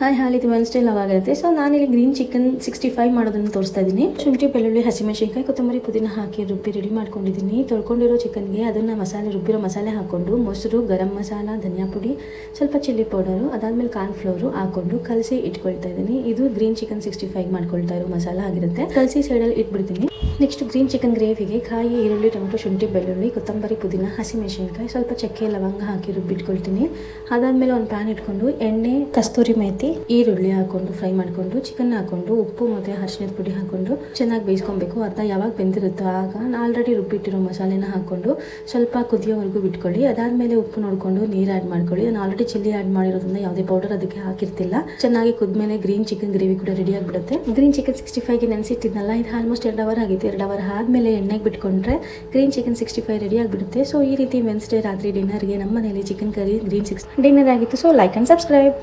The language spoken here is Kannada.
ಹಾಯ್ ಇದು ವೆನ್ಸ್ಡೇ ಆಗುತ್ತೆ. ಸೊ ನಾನಿಲ್ಲಿ ಗ್ರೀನ್ ಚಿಕನ್ 65 ಮಾಡೋದನ್ನು ತೋರಿಸ್ತಾ ಇದ್ದೀನಿ. ಶುಂಠಿ, ಬೆಳ್ಳುಳ್ಳಿ, ಹಸಿಮೆಣಸಿನಕಾಯಿ, ಕೊತ್ತಂಬರಿ, ಪುದೀನ ಹಾಕಿ ರುಬ್ಬಿ ರೆಡಿ ಮಾಡ್ಕೊಂಡಿದ್ದೀನಿ. ತೊಳ್ಕೊಂಡಿರೋ ಚಿಕನ್ಗೆ ಅದನ್ನು ರುಬ್ಬಿರೋ ಮಸಾಲೆ ಹಾಕ್ಕೊಂಡು ಮೊಸರು, ಗರಂ ಮಸಾಲ, ಧನಿಯಾ ಪುಡಿ, ಸ್ವಲ್ಪ ಚಿಲ್ಲಿ ಪೌಡರು, ಅದಾದಮೇಲೆ ಕಾರ್ನ್ಫ್ಲೋರು ಹಾಕ್ಕೊಂಡು ಕಲಸಿ ಇಟ್ಕೊಳ್ತಾ ಇದ್ದೀನಿ. ಇದು ಗ್ರೀನ್ ಚಿಕನ್ 65 ಮಾಡ್ಕೊಳ್ತಾ ಇರೋ ಮಸಾಲ ಆಗಿರುತ್ತೆ. ಕಲಸಿ ಸೈಡಲ್ಲಿ ಇಟ್ಬಿಡ್ತೀನಿ. ನೆಕ್ಸ್ಟ್ ಗ್ರೀನ್ ಚಿಕನ್ ಗ್ರೇವಿಗೆ ಕಾಯಿ, ಈರುಳ್ಳಿ, ಟೊಮೆಟೊ, ಶುಂಠಿ, ಬೆಳ್ಳುಳ್ಳಿ, ಕೊತ್ತಂಬರಿ, ಪುದೀನ, ಹಸಿಮೆಣಸಿನಕಾಯಿ, ಸ್ವಲ್ಪ ಚಕ್ಕೆ, ಲವಂಗ ಹಾಕಿ ರುಬ್ಬಿಟ್ಕೊಳ್ತೀನಿ. ಅದಾದಮೇಲೆ ಒಂದು ಪ್ಯಾನ್ ಇಟ್ಕೊಂಡು ಎಣ್ಣೆ, ಕಸ್ತೂರಿ ಮೇಥಿ, ಈರುಳ್ಳಿ ಹಾಕೊಂಡು ಫ್ರೈ ಮಾಡಿಕೊಂಡು ಚಿಕನ್ ಹಾಕೊಂಡು ಉಪ್ಪು ಮತ್ತು ಅರಿಶಿಣದ ಪುಡಿ ಹಾಕೊಂಡು ಚೆನ್ನಾಗಿ ಬೇಯಿಸ್ಕೊಬೇಕು. ಅರ್ಧ ಯಾವಾಗ ಬೆಂದಿರುತ್ತೋ ಆಗ ಆಲ್ರೆಡಿ ರುಬ್ಬಿಟ್ಟಿರೋ ಮಸಾಲೆನ ಹಾಕೊಂಡು ಸ್ವಲ್ಪ ಕುದಿಯೋವರೆಗೂ ಬಿಟ್ಕೊಳ್ಳಿ. ಅದಾದಮೇಲೆ ಉಪ್ಪು ನೋಡಿಕೊಂಡು ನೀರು ಆ್ಯಡ್ ಮಾಡ್ಕೊಳ್ಳಿ. ನಾನು ಆಲ್ರೆಡಿ ಚಿಲ್ಲಿ ಆ್ಯಡ್ ಮಾಡಿರೋದ್ರಿಂದ ಯಾವುದೇ ಪೌಡರ್ ಅದಕ್ಕೆ ಹಾಕಿರ್ತಿಲ್ಲ. ಚೆನ್ನಾಗಿ ಕುದ್ಮೇಲೆ ಗ್ರೀನ್ ಚಿಕನ್ ಗ್ರೇವಿ ಕೂಡ ರೆಡಿ ಆಗಿಬಿಡುತ್ತೆ. ಗ್ರೀನ್ ಚಿಕನ್ 65ಗೆ ನೆನೆಸಿಟ್ಟಿದ್ನಲ್ಲ, ಇದು ಆಲ್ಮೋಸ್ಟ್ 2 ಅವರ್ ಆಗಿತ್ತು. 2 ಅವರ್ ಆದಮೇಲೆ ಎಣ್ಣೆಗೆ ಬಿಟ್ಕೊಂಡ್ರೆ ಗ್ರೀನ್ ಚಿಕನ್ 65 ರೆಡಿ ಆಗಿಬಿಡುತ್ತೆ. ಸೊ ಈ ರೀತಿ ವೆನ್ಸ್ಡೇ ರಾತ್ರಿ ಡಿನ್ನರ್ಗೆ ನಮ್ಮ ಮನೆಯಲ್ಲಿ ಚಿಕನ್ ಕರಿ ಗ್ರೀನ್ 60 ಡಿನ್ನರ್ ಆಗಿತ್ತು. So like and subscribe.